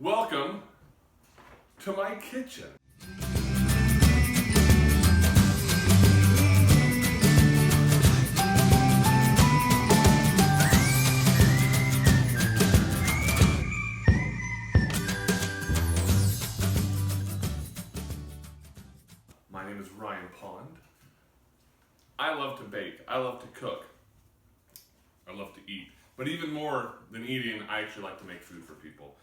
Welcome to my kitchen. My name is Ryan Pond. I love to bake. I love to cook. I love to eat. But even more than eating, I actually like to make food for people.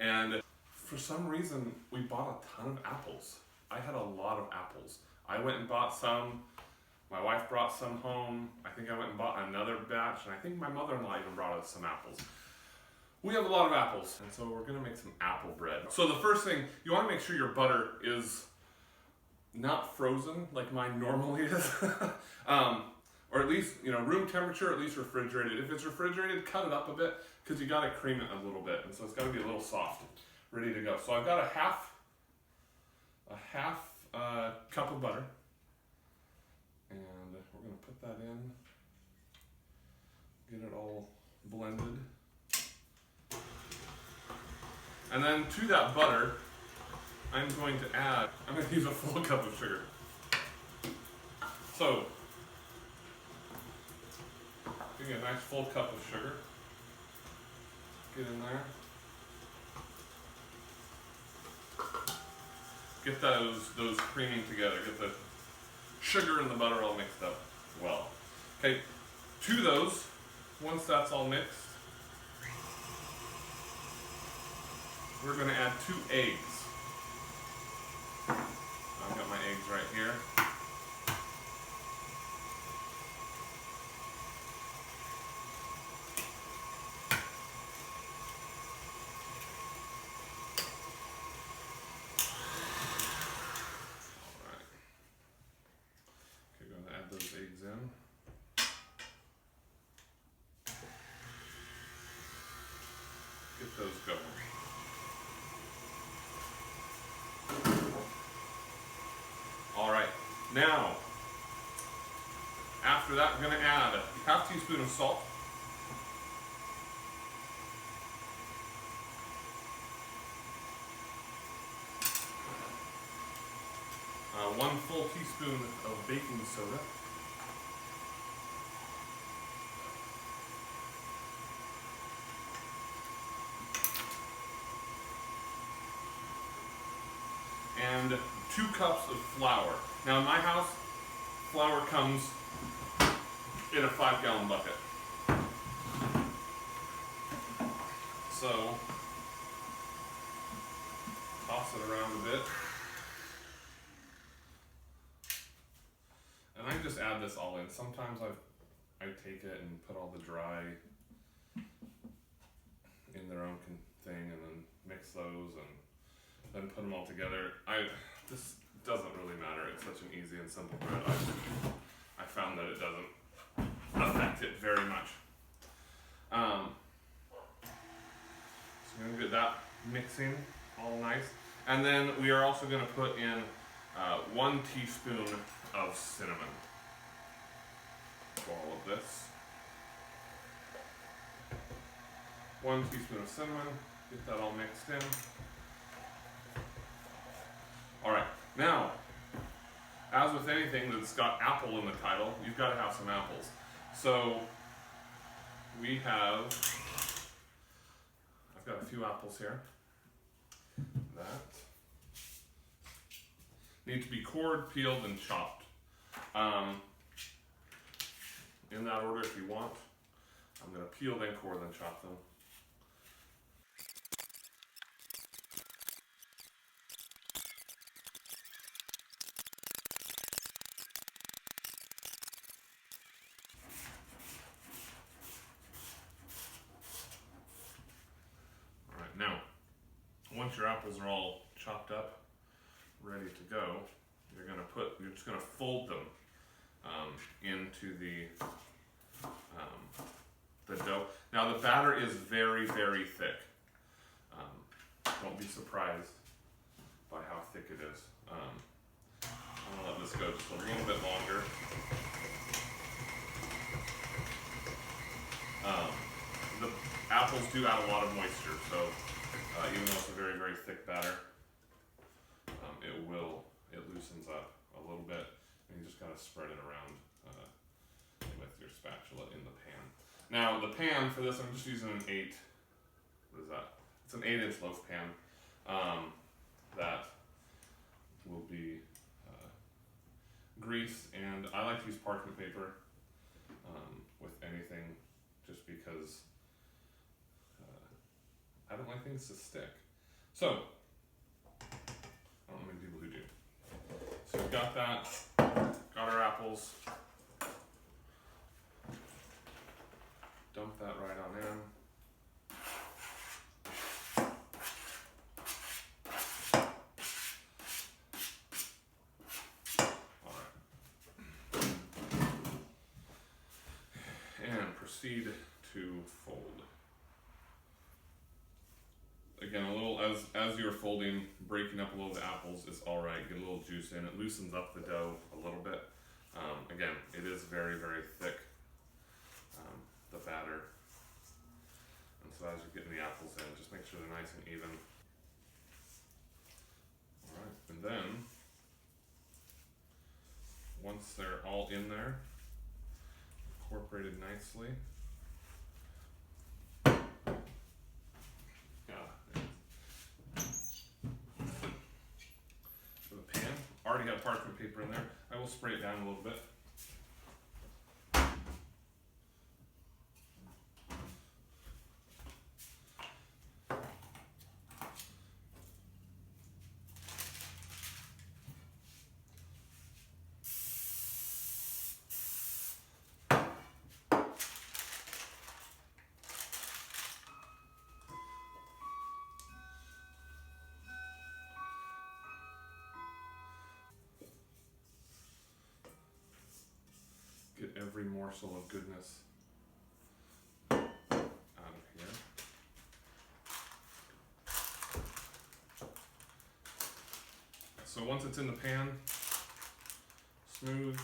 And for some reason, we bought a ton of apples. I had a lot of apples. I went and bought some. My wife brought some home. I think I went and bought another batch, and I think my mother-in-law even brought us some apples. We have a lot of apples, and so we're gonna make some apple bread. So the first thing, you wanna make sure your butter is not frozen like mine normally is. Or at least, room temperature, at least refrigerated. If it's refrigerated, cut it up a bit, because you gotta cream it a little bit, and so it's gotta be a little soft, ready to go. So I've got a half cup of butter, and we're gonna put that in, get it all blended. And then to that butter, I'm going to use a full cup of sugar. So, give me a nice full cup of sugar. Get in there. Get those creaming together. Get the sugar and the butter all mixed up well. Okay, to those, once that's all mixed, we're going to add 2 eggs. I've got my eggs right here. Those eggs in. Get those going. All right, now, after that, I'm gonna add a half teaspoon of salt. One full teaspoon of baking soda. And 2 cups of flour. Now in my house, flour comes in a 5-gallon bucket. So, toss it around a bit. And I just add this all in. Sometimes I take it and put all the dry in their own thing and then mix those and then put them all together. This doesn't really matter. It's such an easy and simple bread. I found that it doesn't affect it very much. So I'm gonna get that mixing all nice. And then we are also gonna put in 1 teaspoon of cinnamon to all of this. 1 teaspoon of cinnamon. Get that all mixed in. All right, now, as with anything that's got apple in the title, you've got to have some apples. So I've got a few apples here that need to be cored, peeled, and chopped. In that order if you want. I'm going to peel, then core, then chop them. Now, once your apples are all chopped up, ready to go, you're just gonna fold them into the dough. Now the batter is very, very thick. Don't be surprised by how thick it is. I'm gonna let this go just a little bit longer. The apples do add a lot of moisture, so Even though it's a very, very thick batter, it loosens up a little bit, and you just gotta spread it around with your spatula in the pan. Now the pan for this, I'm just using an 8, what is that? It's an 8-inch loaf pan that will be greased, and I like to use parchment paper with anything, just because I don't like things to stick. So, I don't know many people who do. So we've got that, got our apples. Dump that right on in. And proceed to fold. Again, a little as you're folding, breaking up a little of the apples is all right. Get a little juice in. It loosens up the dough a little bit. Again, it is very, very thick, the batter. And so as you're getting the apples in, just make sure they're nice and even. All right, and then once they're all in there, incorporated nicely. For the pan, already got parchment paper in there. I will spray it down a little bit. Get every morsel of goodness out of here. So once it's in the pan, smoothed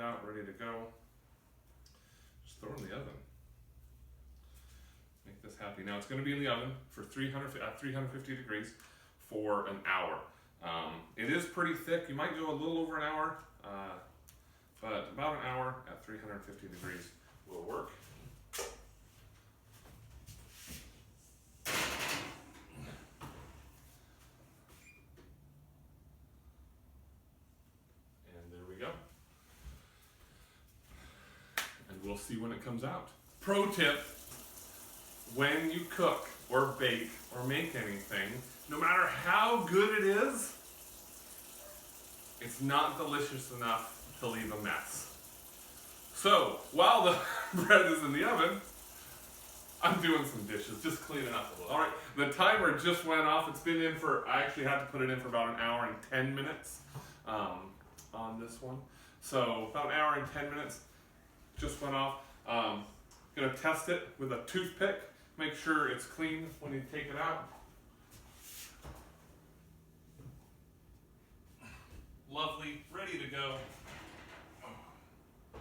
out, ready to go, just throw it in the oven. Make this happy. Now it's going to be in the oven for 350 degrees for an hour. It is pretty thick. You might go a little over an hour. But about an hour at 350 degrees will work. And there we go. And we'll see when it comes out. Pro tip, when you cook or bake or make anything, no matter how good it is, it's not delicious enough to leave a mess. So while the bread is in the oven, I'm doing some dishes, just cleaning up a little. All right, the timer just went off. It's been in for, I actually had to put it in for about an hour and 10 minutes on this one. So about an hour and 10 minutes just went off. Gonna test it with a toothpick. Make sure it's clean when you take it out. Lovely, ready to go.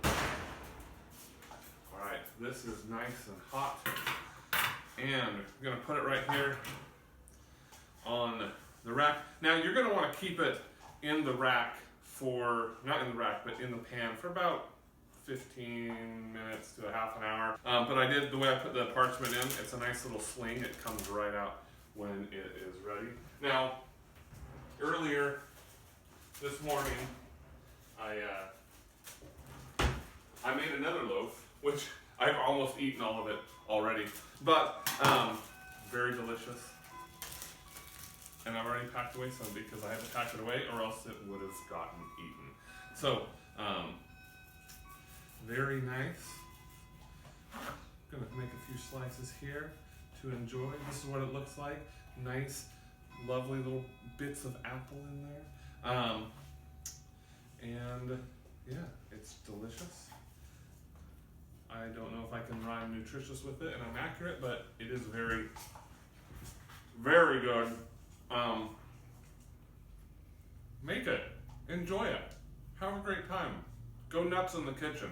All right, this is nice and hot. And I'm gonna put it right here on the rack. Now you're gonna wanna keep it in the rack for, not in the rack, but in the pan for about 15 minutes to a half an hour. But I did, the way I put the parchment in, it's a nice little sling. It comes right out when it is ready. Now, earlier this morning, I made another loaf, which I've almost eaten all of it already, but very delicious. And I've already packed away some because I had to pack it away or else it would have gotten eaten. So, very nice. Gonna make a few slices here to enjoy. This is what it looks like. Nice, lovely little bits of apple in there. And yeah, it's delicious. I don't know if I can rhyme nutritious with it and I'm accurate, but it is very, very good. Make it, enjoy it, have a great time. Go nuts in the kitchen.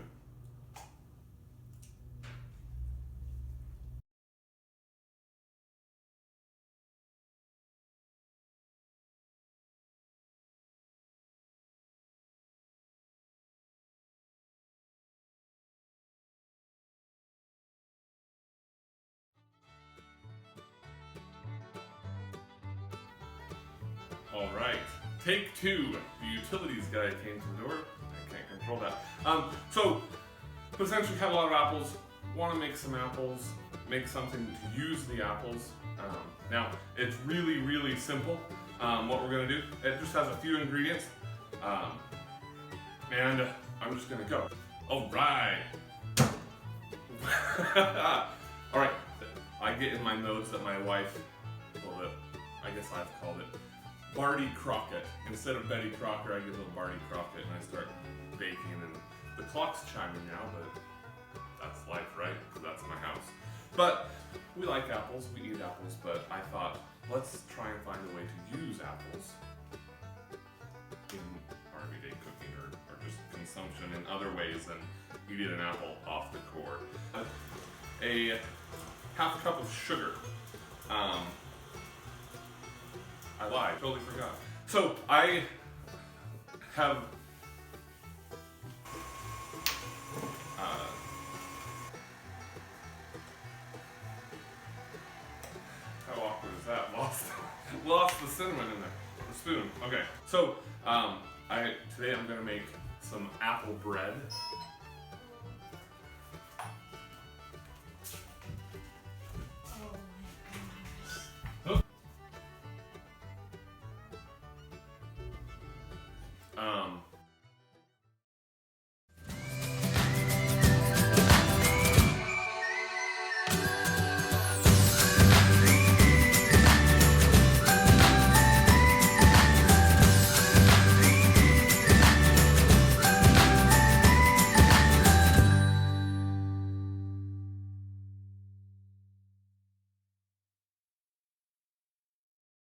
All right, take two. The utilities guy came to the door. I can't control that. So essentially, had a lot of apples. Want to make some apples, make something to use the apples. Now, it's really, really simple. What we're gonna do, it just has a few ingredients. And I'm just gonna go. All right. All right, I get in my notes that my wife, well, I guess I've called it Barty Crockett. Instead of Betty Crocker, I get a little Barty Crockett and I start baking, and the clock's chiming now, but that's life, right? Because that's my house. But we like apples, we eat apples, but I thought, let's try and find a way to use apples in our everyday cooking or just consumption in other ways than eating an apple off the core. A half a cup of sugar. I lied, totally forgot. So I have how awkward is that? Lost the cinnamon in there. The spoon. Okay. So today I'm gonna make some apple bread.